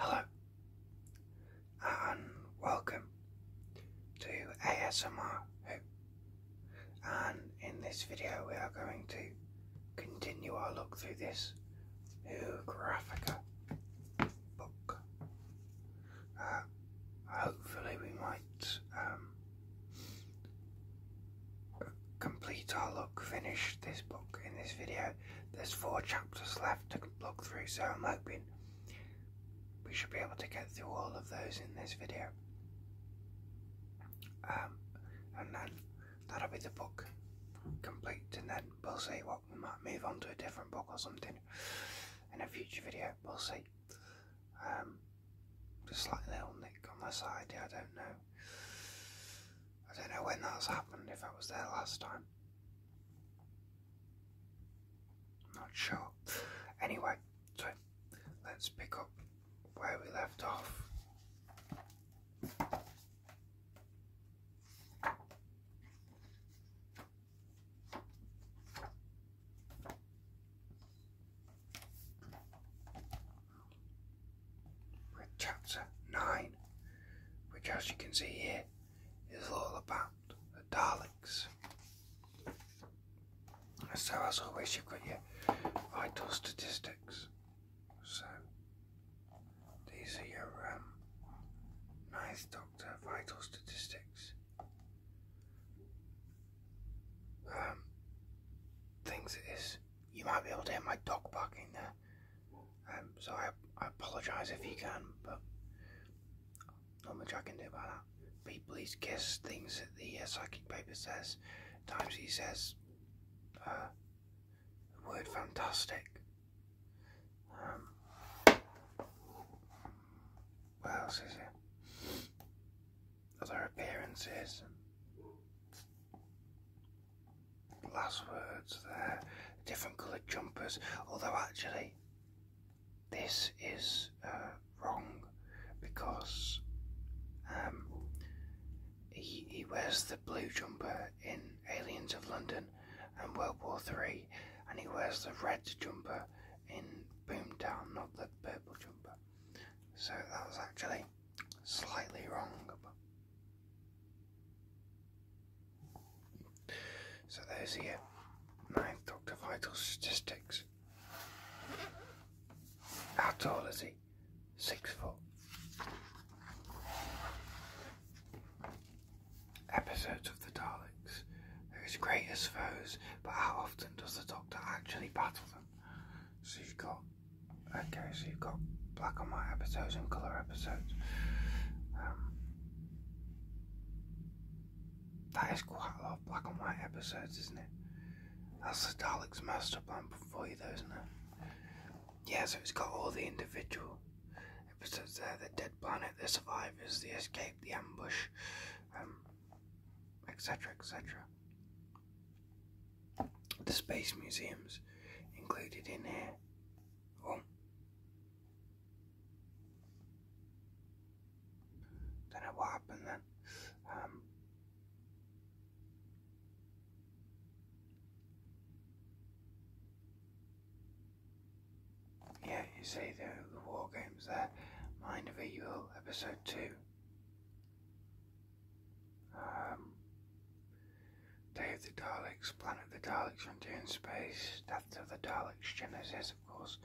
Hello and welcome to ASMR Who, and in this video we are going to continue our look through this Whographica book. Hopefully we might complete our look, finish this book in this video. There's 4 chapters left to look through, so I'm hoping we should be able to get through all of those in this video. And then that'll be the book complete, and then we'll see what we might move on to a different book or something in a future video. We'll see. Just like a little nick on the side, I don't know. I don't know when that's happened, if I was there last time. Not sure. Anyway, so let's pick up where we left off. With chapter 9, which, as you can see here, is all about the Daleks. So as always, you've got your vital statistics. So these are your Ninth Doctor vital statistics. Things is, you might be able to hear my dog barking there. So I apologise if you can, but not much I can do about that. People please kiss, things that the psychic paper says. Times he says the word fantastic. What else is it? Other appearances and last words there. Different coloured jumpers. Although actually this is wrong, because he wears the blue jumper in Aliens of London and World War III, and he wears the red jumper in Boomtown, not the purple jumper. So that was actually slightly wrong. So there's your Ninth Doctor vital statistics. How tall is he? 6 foot. Episodes of the Daleks. They're his greatest foes, but how often does the Doctor actually battle them? So you've got, so you've got black and white episodes and colour episodes. That is quite a lot of black and white episodes, isn't it? That's the Daleks' master plan for you, though, isn't it? Yeah, so it's got all the individual episodes there: the dead planet, the survivors, the escape, the ambush, etc., etc. The space museums included in here. Oh, don't know what happened then. Yeah, you see the war games there. Mind of a Yule, episode 2. Day of the Daleks, Planet of the Daleks, Frontier in Space, Death of the Daleks, Genesis, of course.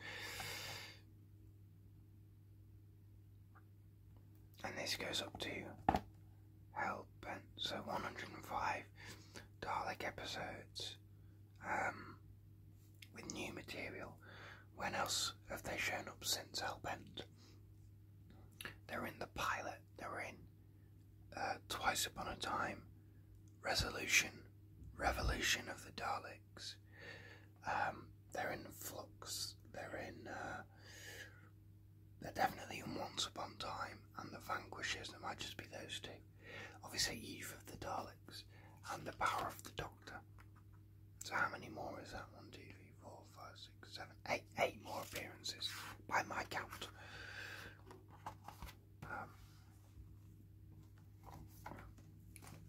And this goes up to Hellbent, so 105 Dalek episodes with new material. When else have they shown up since Hellbent? They're in the pilot, they're in Twice Upon a Time, Revolution of the Daleks, they're in Flux, they're definitely in Once Upon a Time, and the Vanquishers. There might just be those 2. Obviously Eve of the Daleks, and the Power of the Doctor. So how many more is that? 1, 2, 3, 4, 5, 6, 7, 8. 8 more appearances, by my count.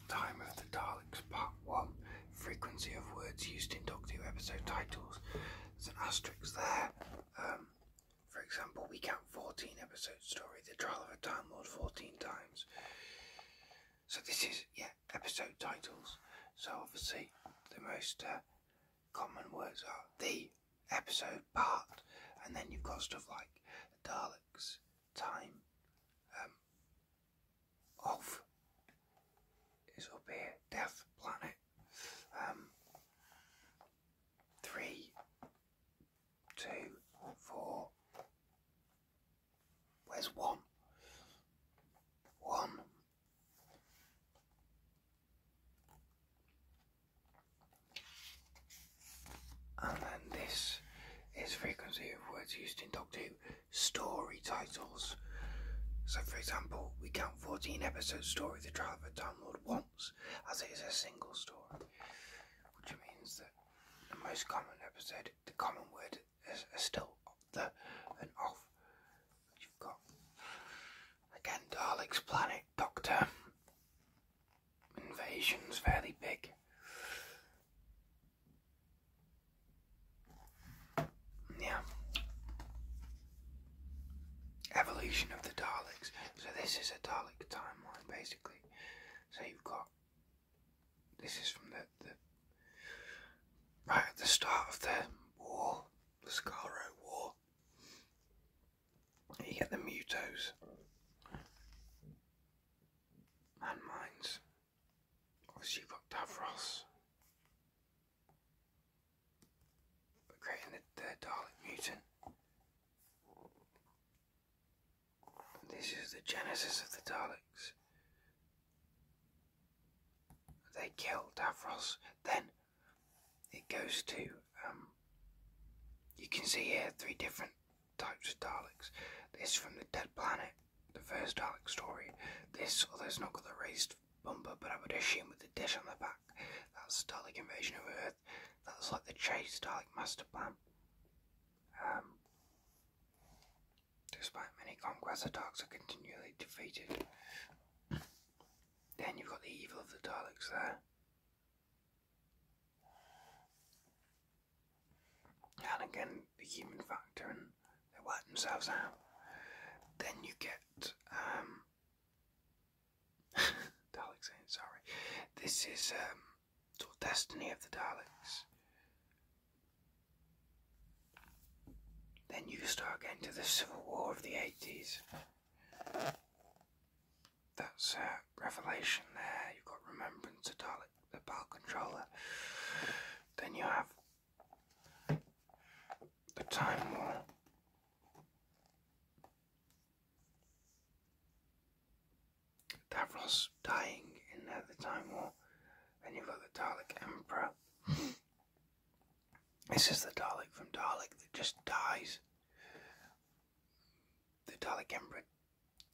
Time of the Daleks, Part 1. Frequency of words used in Doctor Who episode titles. There's an asterisk there. For example, we count 14 episodes episode story, The Trial of a Time Lord 14 times. So this is, episode titles. So obviously the most common words are the episode, part, and then you've got stuff like Daleks, time, of is up here, death, planet, 3, 2, 4, where's 1? 1. And then this is frequency of words used in Doctor Who story titles. So for example, we count 14 episode story The Trial of a Time Lord once, as it is a single story, which means that the most common episode, the common word is still the and off. You've got, again, Daleks, planet, Doctor, invasion's fairly big. Yeah. Evolution of the Daleks. So this is a Dalek timeline, basically. So you've got, this is from the right at the start of the war, the Skaro War. You get the Mutos, landmines. Obviously you've got Davros, creating the Dalek mutant. This is the genesis of the Daleks. They kill Davros. Then it goes to, you can see here 3 different types of Daleks. This from the Dead Planet, the first Dalek story. This, although it's not got the raised bumper, but I would assume with the dish on the back, that's Dalek Invasion of Earth. That's like the Chase Dalek Master Plan. Despite many conquests, the Daleks are continually defeated. Then you've got the evil of the Daleks there. And again, the human factor, and they wipe themselves out. Then you get, Daleks ain't sorry. This is, sort of destiny of the Daleks. Then you start getting to the Civil War of the 80s. That's Revelation there. You've got Remembrance of Dalek, the Battle Controller. Then you have the Time War. Davros dying in the Time War. Then you've got the Dalek Emperor. This is the Dalek from Dalek that just dies. The Dalek Emperor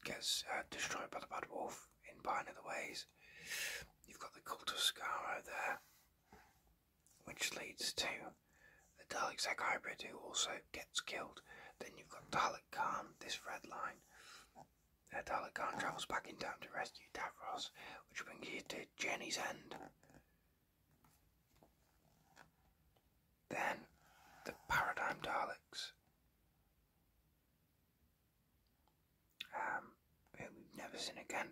gets destroyed by the Bad Wolf in Bind of the Ways. You've got the Cult of Skaro there, which leads to the Dalek Zek Hybrid, who also gets killed. Then you've got Dalek Khan, this red line. Dalek Khan travels back in time to rescue Davros, which brings you to Journey's End. Then the Paradigm Daleks, who we've never seen again.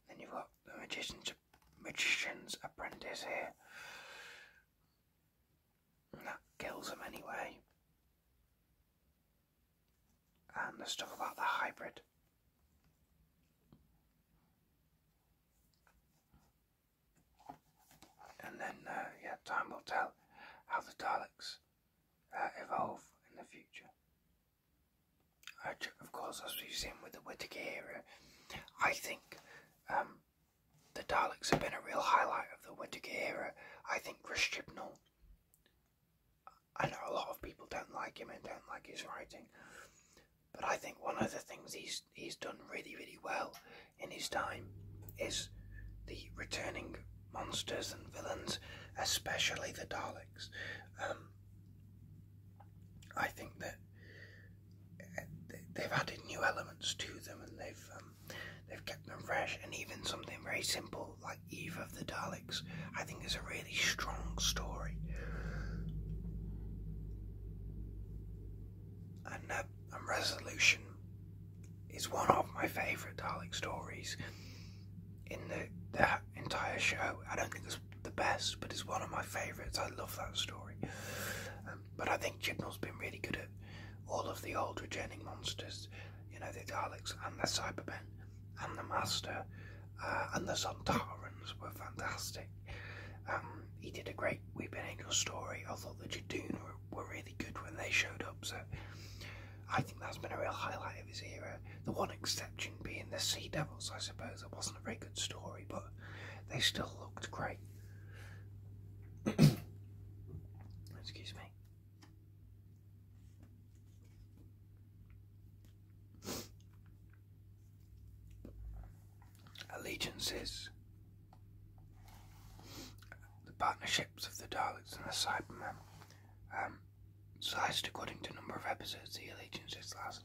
Then you've got the Magician's Apprentice here, and that kills him anyway. And the stuff about the hybrid. And then, time will tell how the Daleks evolve in the future. Of course, as we've seen with the Whittaker era, I think the Daleks have been a real highlight of the Whittaker era. I think Chris Chibnall, I know a lot of people don't like him and don't like his writing, but I think one of the things he's done really, really well in his time is the returning monsters and villains, especially the Daleks. I think that they've added new elements to them, and they've kept them fresh. And even something very simple like Eve of the Daleks, I think, is a really strong story. And Resolution is one of my favourite Dalek stories in the entire show. I don't think it's the best, but it's one of my favourites. I love that story. But I think Chibnall's been really good at all of the old returning monsters, you know, the Daleks and the Cybermen and the Master and the Sontarans were fantastic. He did a great Weeping Angel story. I thought the Jadoon were really good when they showed up, so I think that's been a real highlight of his era. The one exception being the Sea Devils, I suppose. It wasn't a very good story, but they still looked great. Excuse me. Allegiances. The partnerships of the Daleks and the Cybermen. Sliced according to number of episodes the allegiances last.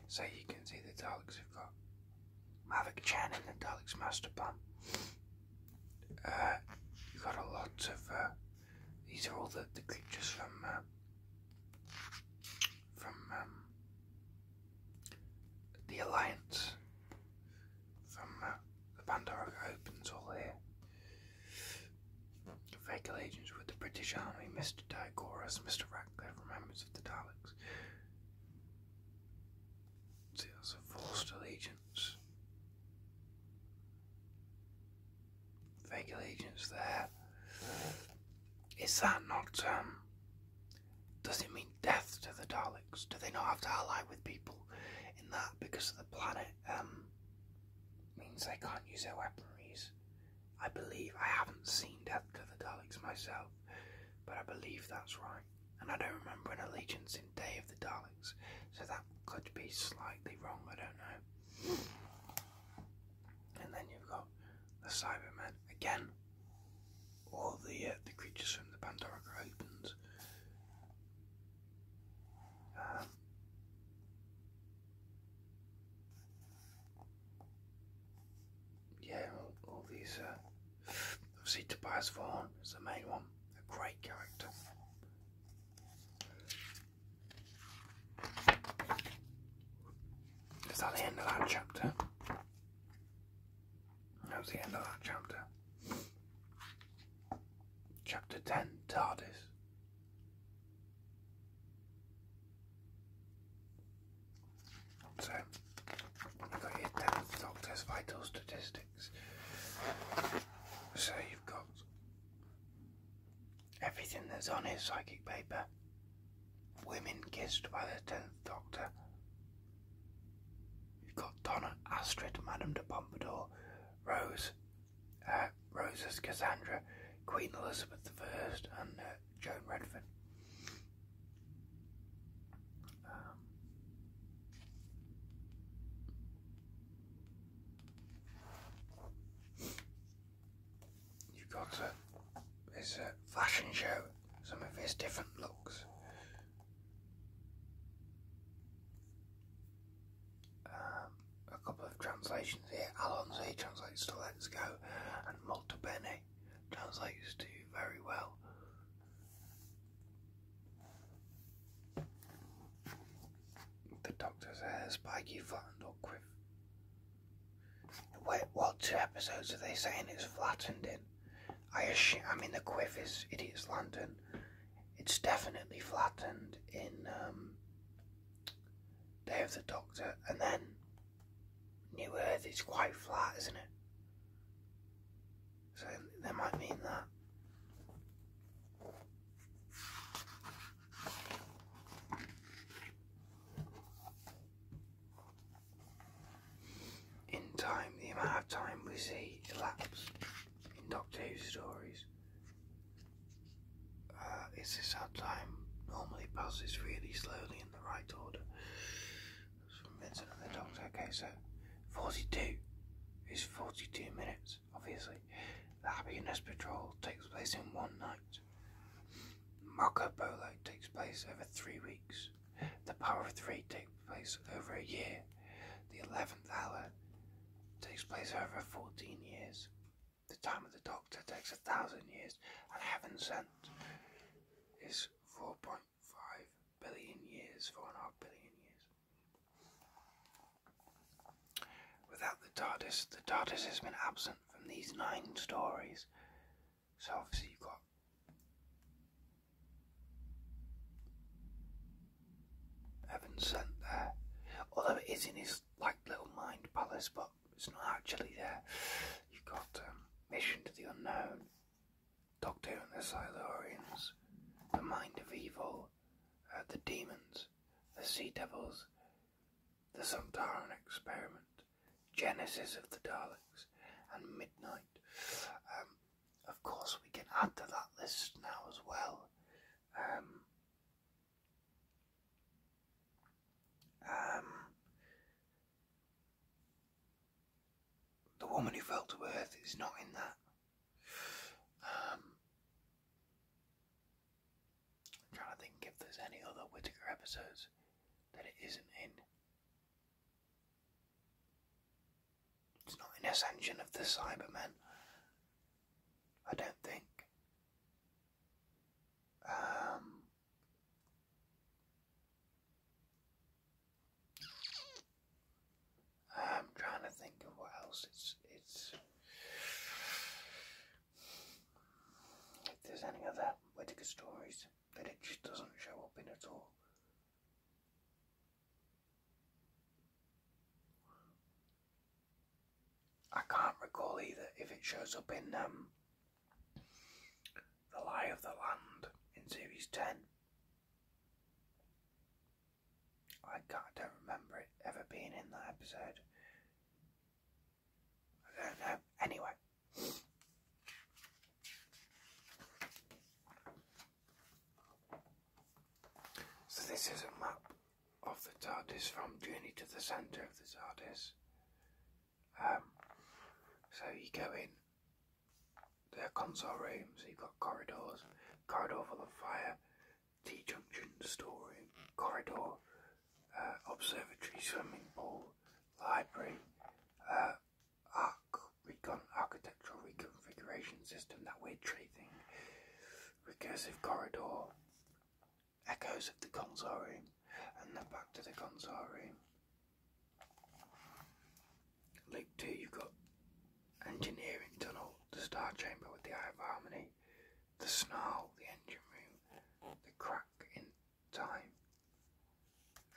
So you can see the Daleks have got Maverick Chen in the Daleks Master Plan. You've got a lot of these are all the creatures from the Alliance, from the Pandora Opens, all here. Fake allegiance with the British Army, Mr. Diagoras, Mr. Ratcliffe, members of the Daleks. See, that's a forced allegiance. Fake allegiance there. Is that not, does it mean death to the Daleks? Do they not have to ally with people in that because of the planet, means they can't use their weaponries? I believe, I haven't seen Death to the Daleks myself, but I believe that's right. And I don't remember an allegiance in Day of the Daleks, so that could be slightly wrong, I don't know. And then you've got the Cybermen, again, all the creatures from the Pandora Opens. Yeah, all these, obviously Tobias Vaughan is the main one, a great character. Is that the end of that chapter? That was the end of that chapter. Chapter 10, TARDIS. So, you've got your 10th Doctor's vital statistics. So you've got everything that's on his psychic paper. Women kissed by the 10th Doctor. You've got Donna, Astrid, Madame de Pompadour, Rose, Rose as Cassandra, Queen Elizabeth I, and Joan Redford. You've got his fashion show, some of his different looks. A couple of translations here. Alonso translates to Let's Go, and Molto Bene translates to Very Well. The Doctor's hair, spiky, flattened, or quiff. Wait, what 2 episodes are they saying it's flattened in? I mean the quiff is Idiot's Lantern. It's definitely flattened in Day of the Doctor, and then New Earth is quite flat, isn't it? So they might mean that. In time, the amount of time we see elapse in Doctor Who stories, is this how time normally passes really slowly in the right order? That's from Vincent and the Doctor. Okay, so 42 is 42 minutes, obviously. The Happiness Patrol takes place in 1 night. Marco Polo takes place over 3 weeks. The Power of 3 takes place over a year. The 11th Hour takes place over 14 years. The Time of the Doctor takes 1,000 years. And Heaven Sent is 4.5 billion years, 4.5 billion years. without the TARDIS has been absent from these 9 stories. So obviously you've got Evan sent there, although it is in his little mind palace, but it's not actually there. You've got Mission to the Unknown, Doctor and the Silurians, The Mind of Evil, the Demons, the Sea Devils, the Sontaran Experiment, Genesis of the Daleks, and Midnight. Of course, we can add to that list now as well. The Woman Who Fell to Earth is not in that. I'm trying to think if there's any other Whittaker episodes that it isn't in. It's not in Ascension of the Cybermen, I don't think. I'm trying to think of what else it's if there's any other Whittaker stories that it just doesn't show up in at all. I can't recall either if it shows up in The Lie of the Land in Series 10. I don't remember it ever being in that episode. I don't know. Anyway. So this is a map of the TARDIS from Journey to the Centre of the TARDIS. So you go in the console room, so you've got corridors, corridor full of fire, T-junction, storeroom, corridor, observatory, swimming pool, library, architectural reconfiguration system, that weird tree thing, recursive corridor, echoes of the console room, and then back to the console room. Loop 2, you've got engineering tunnel, the star chamber with the Eye of Harmony, the snarl, the engine room, the crack in time,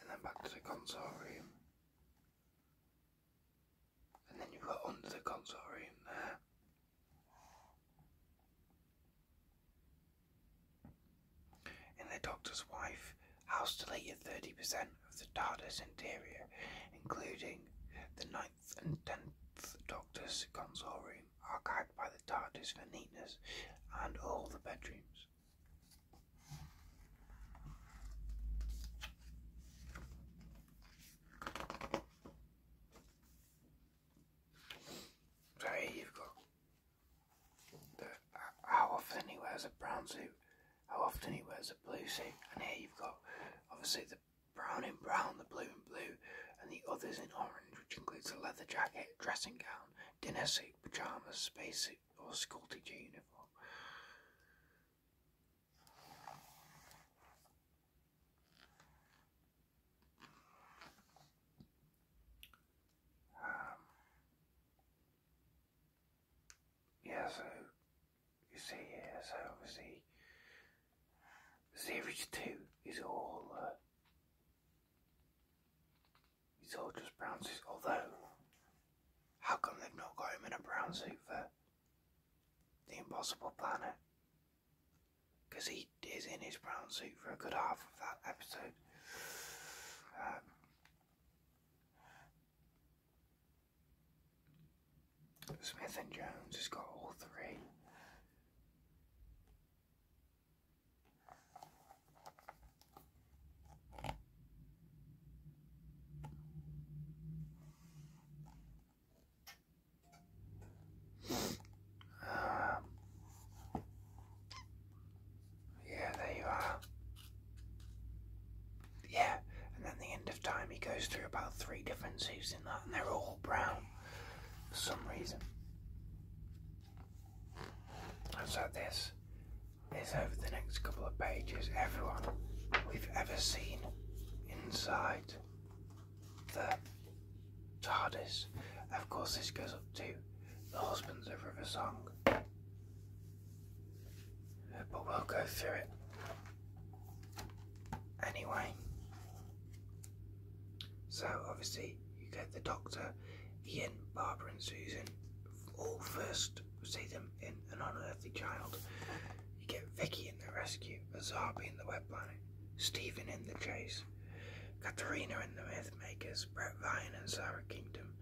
and then back to the console room. And then you've got under the console room there. In the Doctor's Wife, house delete 30% of the TARDIS interior, including the 9th and 10th Doctor's console room, archived by the TARDIS for neatness, and all the bedrooms. So here you've got how often he wears a brown suit, how often he wears a blue suit, and here you've got obviously the brown in brown, the blue in blue, and the others in orange, which includes a leather jacket, dressing gown, dinner suit, pyjamas, spacesuit, or school teacher uniform. Yeah, so you see here, so obviously Series 2 is all it's all just brown suits, although how come they've not got him in a brown suit for the Impossible Planet? Because he is in his brown suit for a good half of that episode. Smith and Jones has got all 3. Yeah, there you are. Yeah, and then the end of time he goes through about 3 different suits in that, and they're all brown for some reason. And so this is over the next couple of pages everyone we've ever seen inside the TARDIS. Of course, this goes up to the Husbands of River Song. But we'll go through it anyway. So, obviously, you get the Doctor, Ian, Barbara, and Susan. All first see them in An Unearthly Child. You get Vicky in The Rescue, Azabi in The Web Planet, Stephen in The Chase, Katarina in The Mythmakers, Brett Ryan and Sarah Kingdom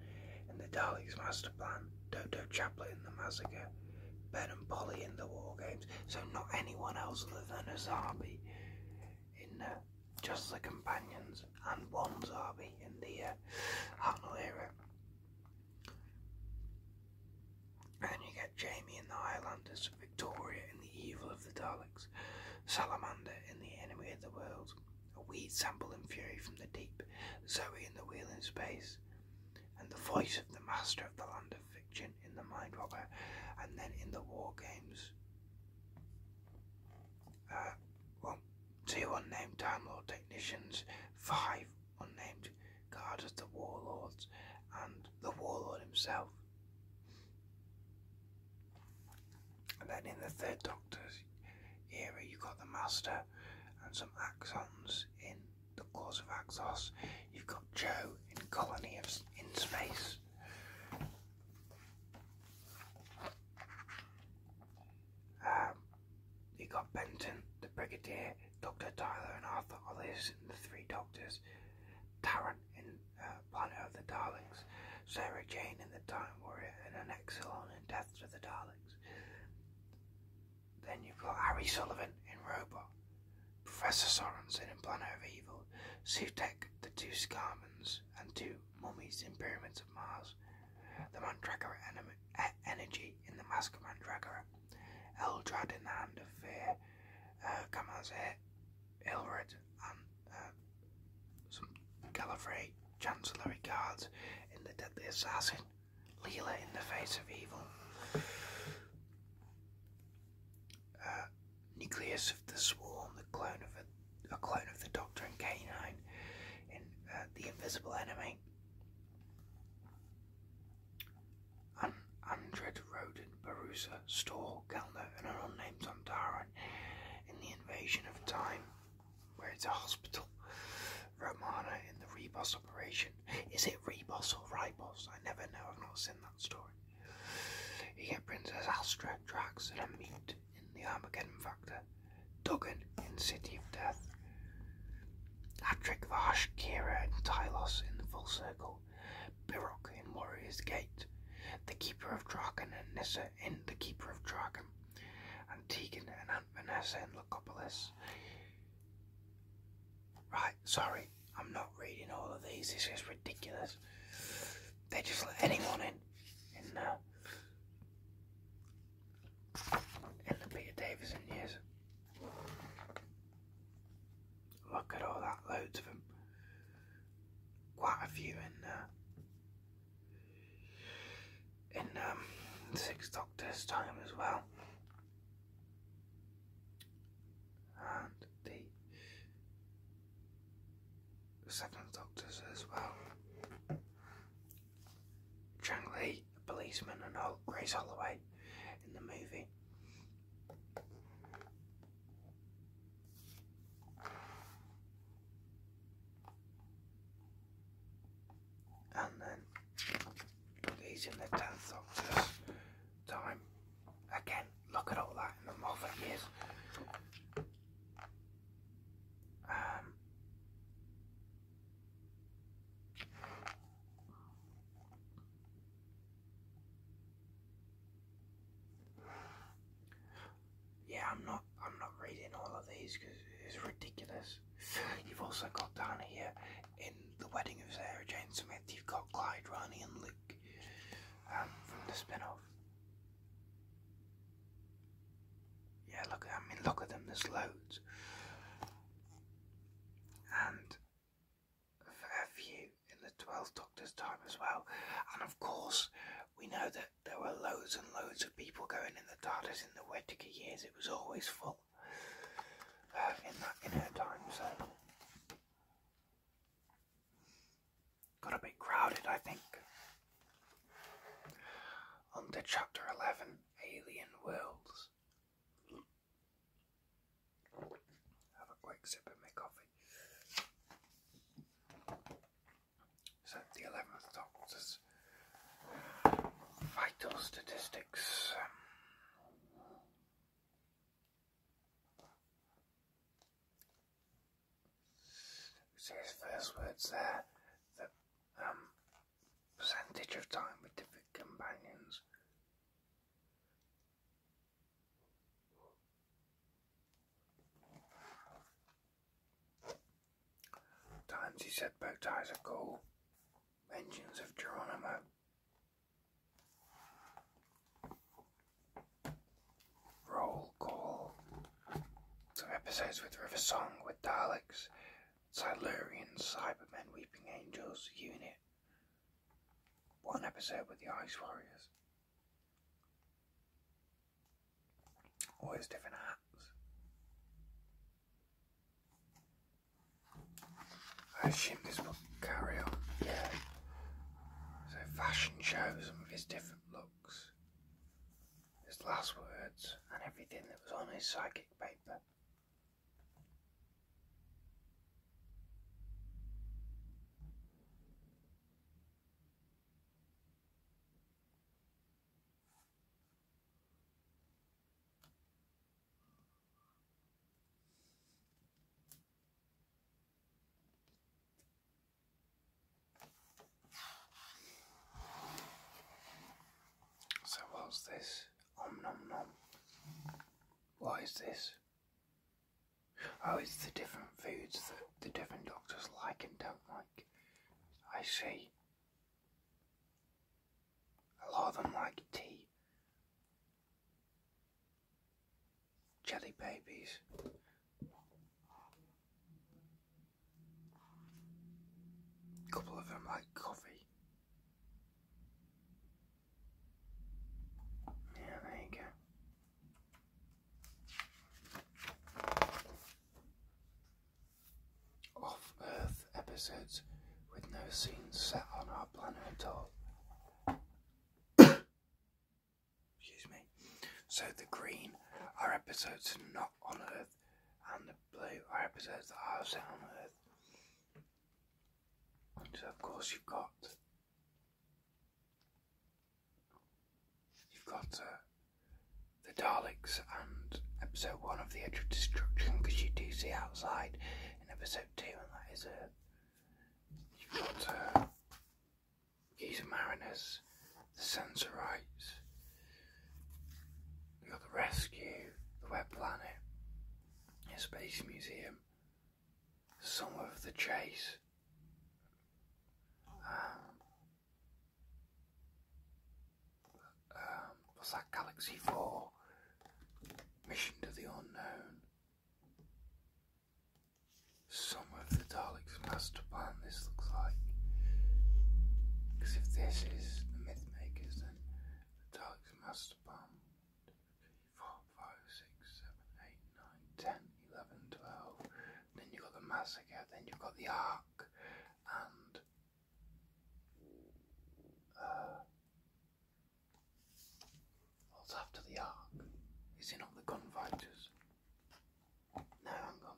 in The Daleks' Master Plan, Dodo Chaplet in The Massacre, Ben and Polly in The War Games. So not anyone else other than Azabi in Just the Companions, and one Azabi in the Hartnell era. And then you get Jamie in The Highlanders, Victoria in The Evil of the Daleks, Salamander in The Enemy of the World, a weed sample in Fury from the Deep, Zoe in The Wheel in Space, and the voice of the Master of the Land of Fiction in The Mind Robber. And then in The War Games, 2 unnamed Time Lord technicians, 5 unnamed guards of the Warlords, and the Warlord himself. And then in the Third Doctor's era, you got the Master and some Axons in The Claws of Axos. You've got Joe in Colony in Space. You got Benton, the Brigadier, Dr. Tyler and Arthur Ollis in The Three Doctors, Taran in Planet of the Daleks, Sarah Jane in The Time Warrior, and an Exelon in Death to the Daleks. Then you've got Harry Sullivan in Robot, Professor Sorensen in Planet of Evil, Sutek, the 2 Scarmans, and 2 Mummies in Pyramids of Mars, the Mandragora Energy in The Mask of Mandragora, Eldrad in The Hand of Fear, Kamazet, Ilrid, and some Gallifrey Chancellery Guards in The Deadly Assassin, Leela in The Face of Evil, Nucleus of the Swarm, a clone of the Doctor and K9 in The Invisible Enemy, Andred, Rodin, Barusa, Storr, Gelner, and an unnamed Sontaran in The Invasion of Time, where it's a hospital, Romana in The Rebos Operation. Is it Rebos or Ribos? I never know, I've not seen that story. You get Princess Astra, Drax, and Amit in The Armageddon Factor, Duggan in City of Death, Patrick, Vash, Kira, and Tylos in The Full Circle, Birok in Warrior's Gate, the Keeper of Draken and Nissa in The Keeper of Draken, and Tegan and Aunt Vanessa in Locopolis. Right, sorry, I'm not reading all of these, this is ridiculous. They just let anyone in the Peter Davison years. Look at all that, loads of them. Quite a few in Six Doctor's time as well, and the Seventh Doctor's as well. Chang Lee, a policeman, and Grace Holloway in the movie. And then these in the 10th Doctor's time. Again, look at all that in the Moffat years. Yeah, I'm not reading all of these because it's ridiculous. You've also got down here in The Wedding of Sarah Jane Smith, you've got Clyde, Ronnie, and Luke from the spin-off. Yeah, look at them, there's loads. And a fair few in the 12th Doctor's time as well. And of course, we know that there were loads and loads of people going in the TARDIS in the Whographica years. It was always full in her time, so got a bit crowded, I think, statistics. See his first words there. The percentage of time with different companions. Times he said bow ties are cool. Vengeance of Geronimo. Roll call. Some episodes with River Song with Daleks, Silurians, Cybermen, Weeping Angels, Unit. One episode with the Ice Warriors. Always different hats. I assume this will carry on, yeah. So fashion shows some of his different looks, his last words, and everything that was on his psychic paper. So what's this? Om nom nom. What is this? Oh, it's the different foods that the different doctors like and don't like. I see. A lot of them like tea. Jelly babies. A couple of them like coffee. Yeah, there you go. Off-Earth episodes with no scenes set on our planet at all. Excuse me. So the green are episodes not on Earth, and the blue are episodes that are set on Earth. So of course you've got the Daleks and episode 1 of the Edge of Destruction, because you do see outside in episode 2, and that is Earth. You've got Geezer Mariners, the Sensorites, you've got the Rescue, the Web Planet, the Space Museum, Summer of the Chase, what's that, Galaxy 4, Mission to the Unknown, Summer of the Daleks Master Plan, this looks like. Because if this is the Myth Makers, then the Daleks Master Plan, 3, 4, 5, 6, 7, 8, 9, 10, 11, 12, then you've got the Massacre, then you've got the Ark, and what's after the Ark? Is it not the Gunfighters? No, hang on.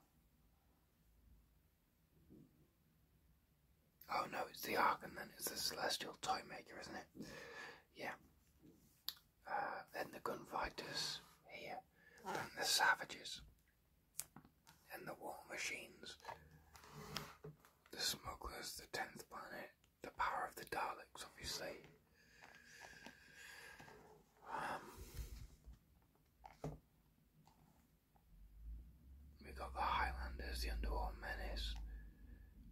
Oh no, it's the Ark, and then it's the Celestial Toymaker, isn't it? Yeah. Then the Gunfighters here, then the Savages, and the War Machines, the Smugglers, the 10th Planet, the Power of the Daleks, obviously. We got the Highlanders, the Underwater Menace.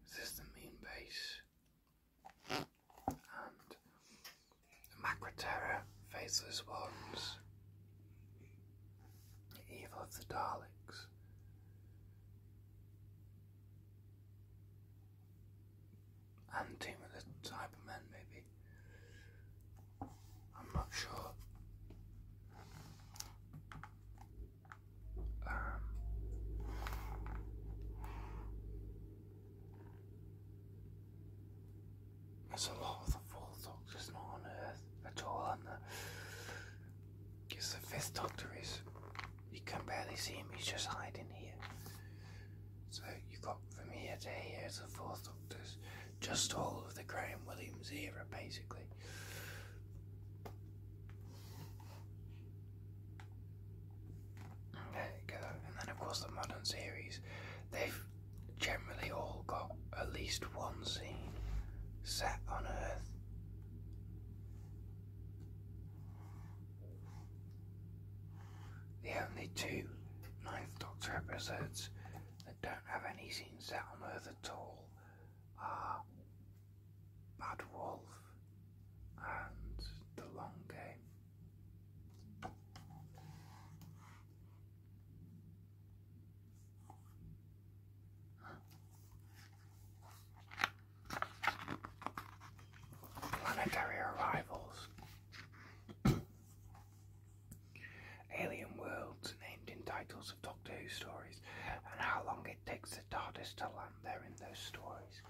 This is the Moon Base, and the Macroterror, Faceless Ones, the Evil of the Daleks, and Team of the Cybermen, maybe. I'm not sure. There's a lot of the Fourth Doctor's not on Earth at all, and because the Fifth Doctor is, you can barely see him, he's just hiding here. So you've got from here to here as the Fourth Doctor's, just all of the Graham Williams era, basically. least one scene set on Earth. The only two Ninth Doctor episodes that don't have any scenes set on Earth at all are Bad Wolf and The Long Game. Planetary arrivals. Alien worlds named in titles of Doctor Who stories, and how long it takes the TARDIS to land there in those stories.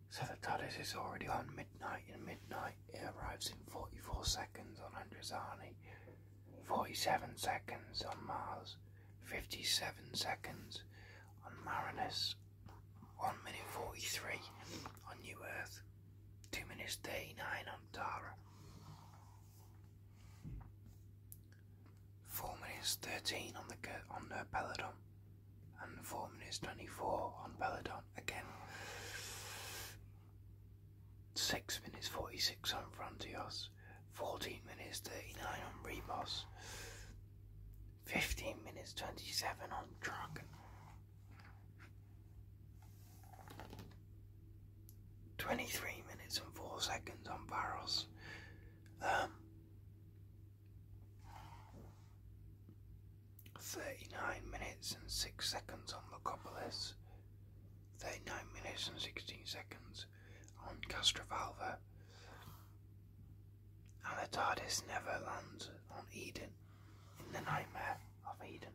So the TARDIS is already on midnight. In midnight, it arrives in 44 seconds on Androzani, 47 seconds on Mars, 57 seconds on Marinus, 1 minute 43 on New Earth, 2 minutes 39 on Tara, 4 minutes 13 on the Peladon, and 4 minutes 24 on Peladon again. 6 minutes 46 on Frontios, 14 minutes 39 on Rebos, 15 minutes 27 on Dragon, 23 minutes and 4 seconds on Varos, 39 minutes and 6 seconds on Locopolis, 39 minutes and 16 seconds on Castrovalva, and the TARDIS never lands on Eden, in the Nightmare of Eden.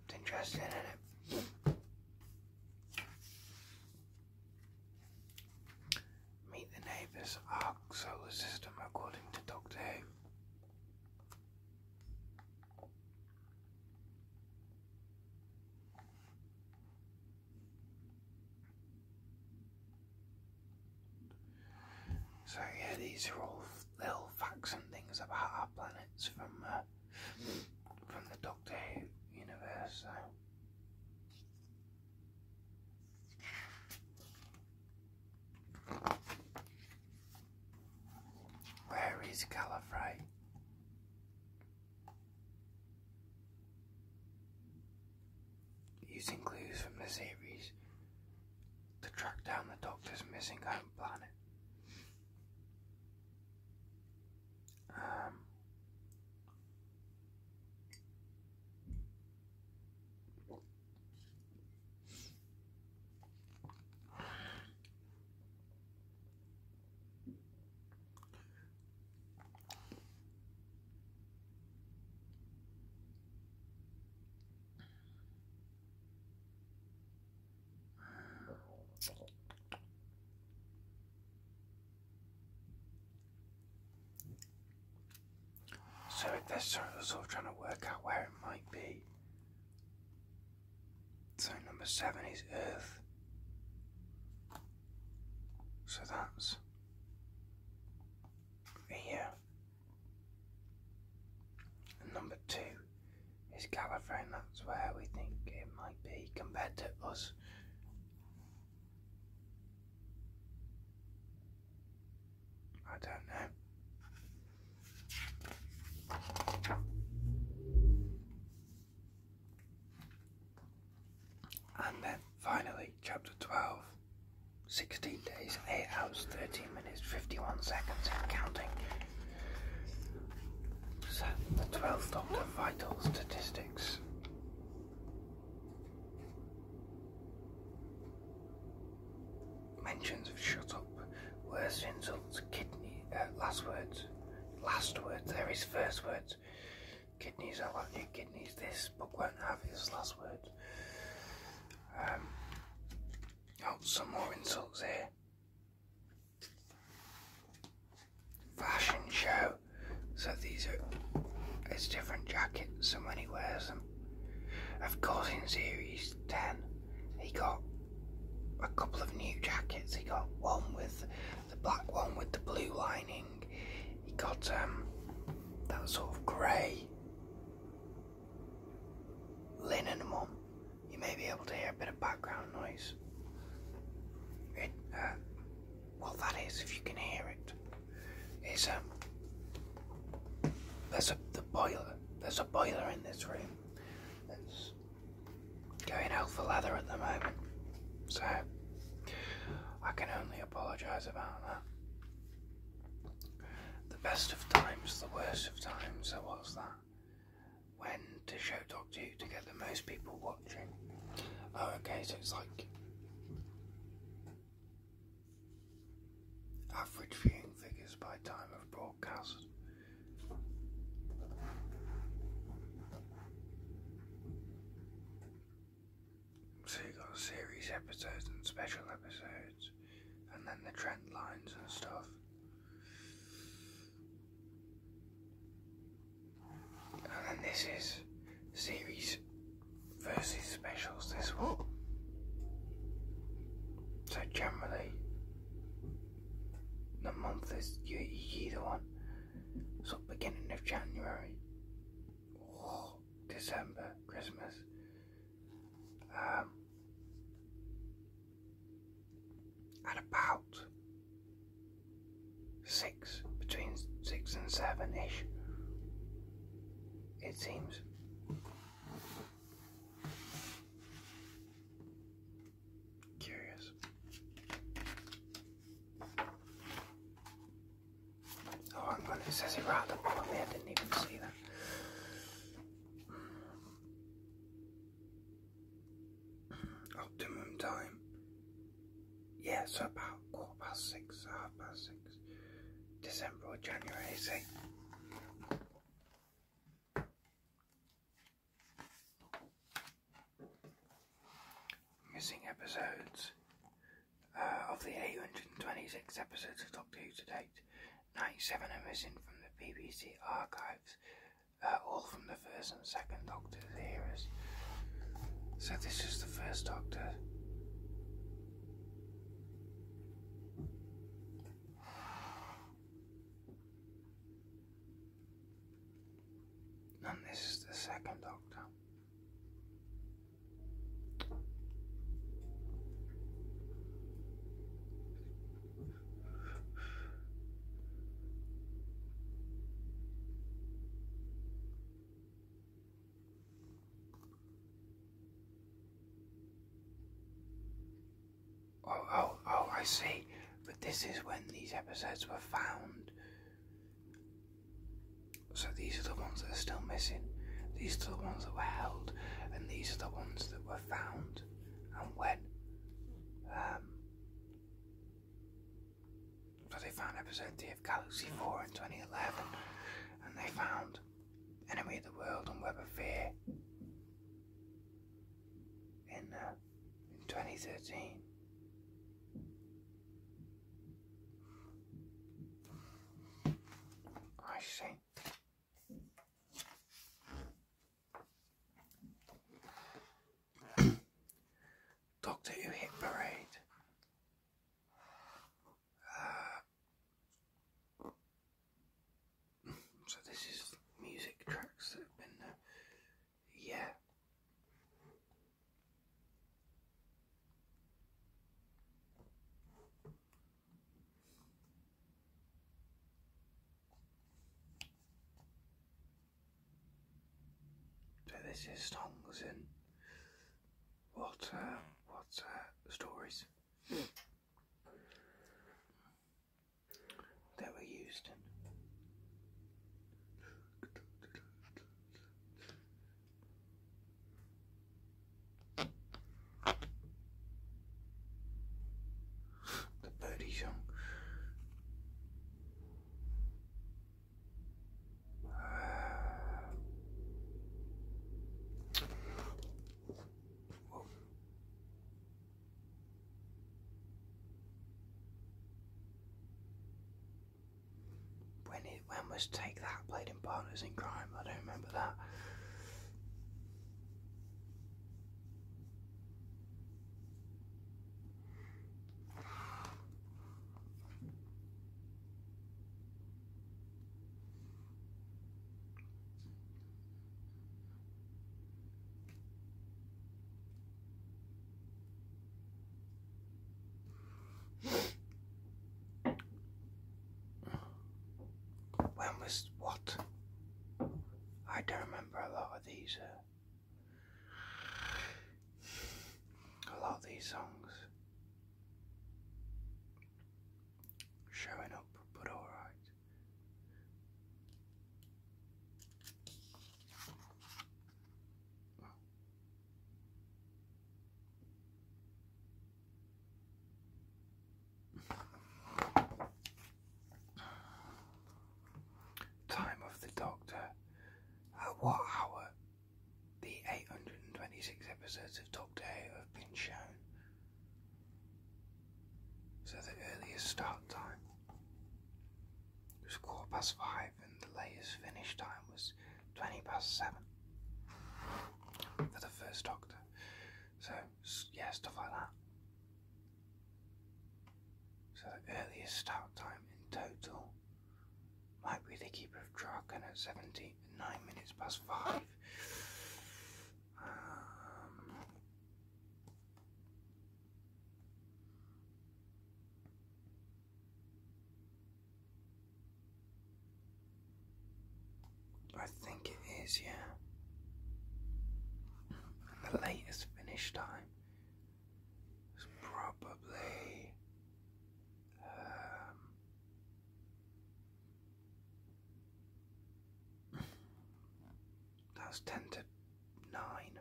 It's interesting, isn't it? Meet the Neighbours Arc Solar System according to Doctor Who. So yeah, these are all little facts and things about our planets from the Doctor Who universe. So. Where is Gallifrey? Using clues from the series to track down the Doctor's missing home planet. So they're sort of trying to work out where it might be. So number 7 is Earth. So that's here. And number 2 is Gallifrey, and that's where we think it might be compared to us. I don't know. And then finally, chapter 12, 16 days, 8 hours, 13 minutes, 51 seconds and counting. So, the 12th Doctor vital statistics. Mentions of shut up, worst insults, kidney, last words, there is first words. Kidneys, I like your kidneys, this book won't have his last words. Oh, some more insults here. Fashion show. So these are his different jackets, and when he wears them. Of course, in series 10, he got a couple of new jackets. He got one with the black one with the blue lining. He got that sort of grey linen one. You may be be able to hear a bit of background noise. Well, that is, if you can hear it, is there's a boiler in this room that's going hell for leather at the moment, so I can only apologise about that. The best of times, the worst of times, so what's that? When to show Doctor Who to get the most people watching. Oh, okay, so it's like average viewing figures by time of broadcast. So you've got series episodes and special episodes, and then the trend lines and stuff. And then this is series versus specials, this one. So generally, the month is either one. So beginning of January, or December, Christmas. At about between 6 and 7-ish, it seems. Curious. Oh, hang on, it says it right at the bottom there, I didn't even see that. Optimum time. Yeah, so about 6:15, 6:30. December or January, say. Missing episodes. Of the 826 episodes of Doctor Who to date, 97 are missing from the BBC archives, all from the first and second Doctor's eras. So this is the first Doctor. And this is the second Doctor. Oh, I see. But this is when these episodes were found. So these are the ones that are still missing. These are the ones that were held. And these are the ones that were found. And when. So they found episode 3 of Galaxy 4 in 2011. And they found Enemy of the World and Web of Fear in 2013. I see. Doctor Who Hit Parade. So this is music tracks that have been, yeah. So this is songs and what stories that were used in. The Birdie song. When was Take That played in Partners in Crime? I don't remember that. What? I don't remember a lot of these. A lot of these songs showing up, but alright. Time of the Doctor. At what hour the 826 episodes of Doctor Who have been shown? So the earliest start time was 5:15 and the latest finish time was 7:20 for the first Doctor. So yeah, stuff like that. So the earliest start time in total might be the Keeper of Draken at 9:05. I think it is, yeah. And the latest finish time is probably that's 10 to 9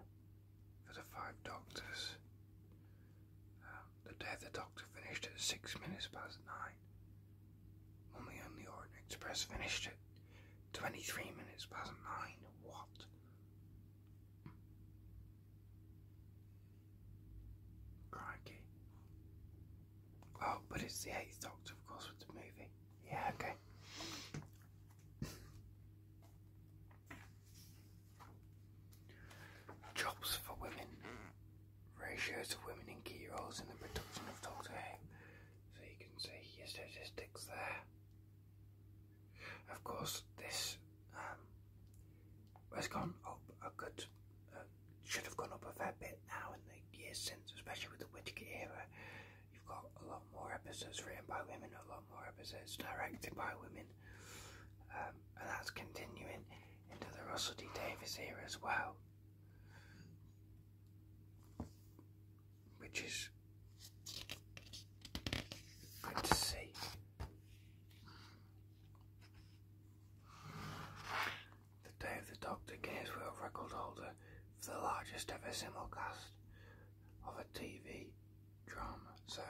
for the 5 Doctors. The day the Doctor finished at 9:06. Mummy and the Orient Express finished at 9:23. What? Crikey. Oh, but it's the 8th Doctor, of course, with the movie. Yeah, okay. Jobs for women. Ratios of women in key roles in the production of Doctor Who. So you can see your statistics there. Of course, this has gone up a good, should have gone up a fair bit now in the years since, especially with the Whittaker era. You've got a lot more episodes written by women, a lot more episodes directed by women, and that's continuing into the Russell D Davies era as well, which is good to see. The Day of the Doctor, Guinness World Record holder for the largest ever simulcast of a TV drama. So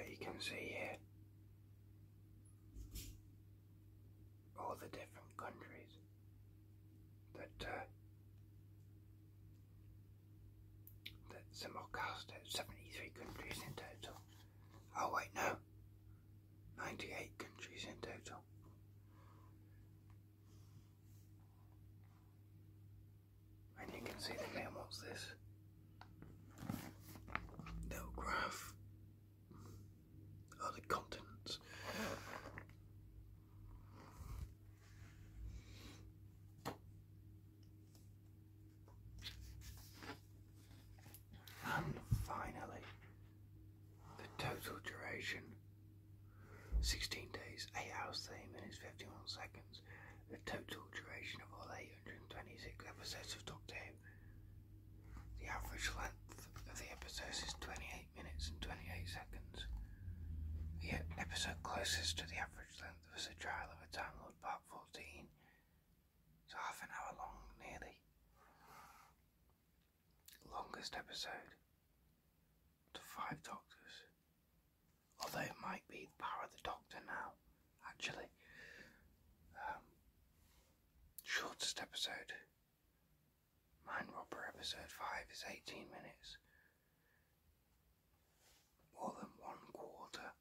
you can see here all the different countries that simulcast at 73 countries in total. Oh wait, no, 98 countries in total. And you can see the name. What's this? Little graph. Oh, the continents. And finally, the total duration, 16 days, 8 hours, 30 minutes, 51 seconds. The total duration of all 826 episodes of Doctor Who. The average length of the episodes is 28 minutes and 28 seconds. The episode closest to the average length was The Trial of a Time Lord Part 14. It's half an hour long, nearly. Longest episode to 5 Doctors. Although it might be the Power of the Doctor now, actually. Shortest episode, Mind Robber episode 5, is 18 minutes. More than 1/4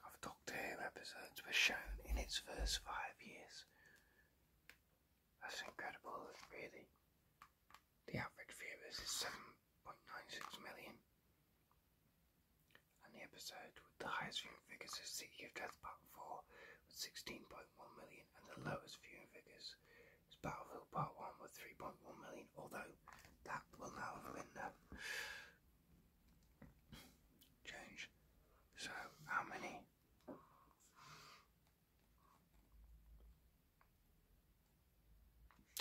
of Doctor Who episodes were shown in its first 5 years. That's incredible, really. The average viewers is 7.96 million. And the episode with the highest viewing figures is City of Death Part 4 with 16.1 million, and the lowest viewing figures is Battlefield Part 1 with 3.1 million, although that will now have been changed. So, how many?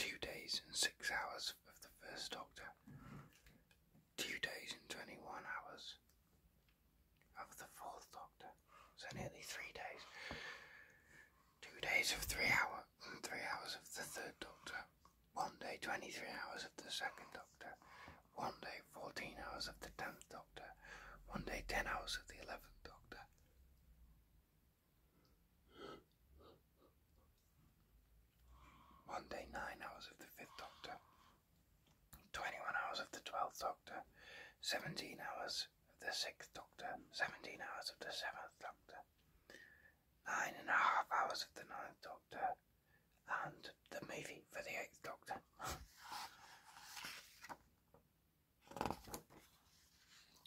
2 days and 6 hours of the first Doctor. 2 days and 21 hours of the fourth Doctor. So nearly 3 days. 2 days of 3 hours and 3 hours of the third Doctor. 1 day 23 hours of the second Doctor. 1 day 14 hours of the 10th Doctor. 1 day 10 hours of the 11th Doctor. 1 day 9 hours of the 5th Doctor. 21 hours of the 12th Doctor. 17 hours of the 6th Doctor. 17 hours of the 7th Doctor. 9.5 hours of the 9th Doctor. And the movie for the 8th Doctor.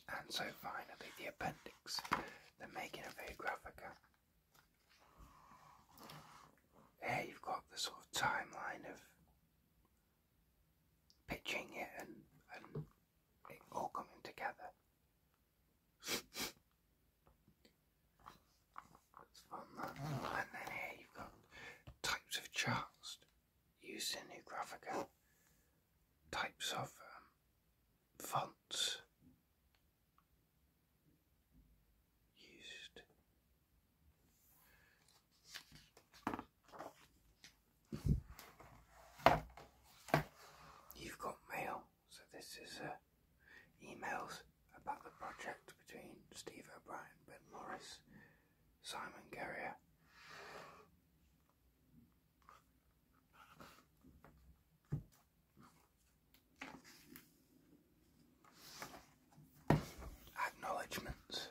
And so finally the appendix, the making of Whographica. Here you've got the sort of timeline of pitching it and it all coming together. That's fun, that. And then here you've got types of charts used in Whographica, types of fonts used. You've got mail, so this is emails about the project between Steve O'Brien, Ben Morris, Simon Guerrier. Acknowledgements.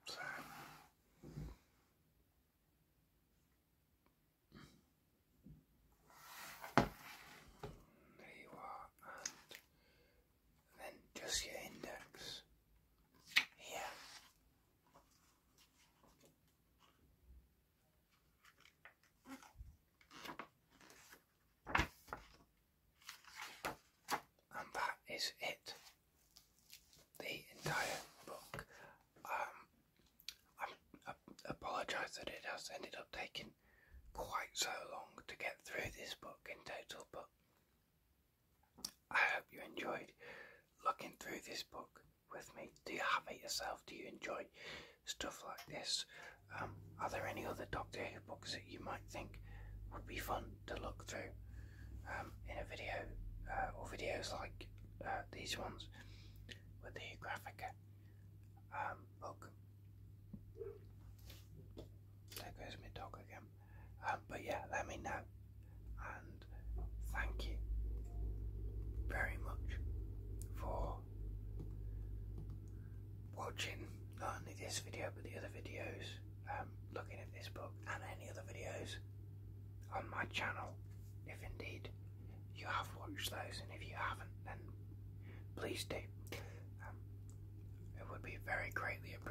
So, there you are, and then just your index here. And that is it. The entire book. I apologise that it has ended up taking quite so long to get through this book in total, but I hope you enjoyed looking through this book with me. Do you have it yourself? Do you enjoy stuff like this? Are there any other Doctor Who books that you might think would be fun to look through in a video, or videos like these ones with the Whographica book? There goes my dog again. But yeah, let me know, and thank you very much for watching not only this video but the other videos, looking at this book and any other videos on my channel, if indeed you have watched those, and if you haven't, then please do. It would be very greatly appreciated.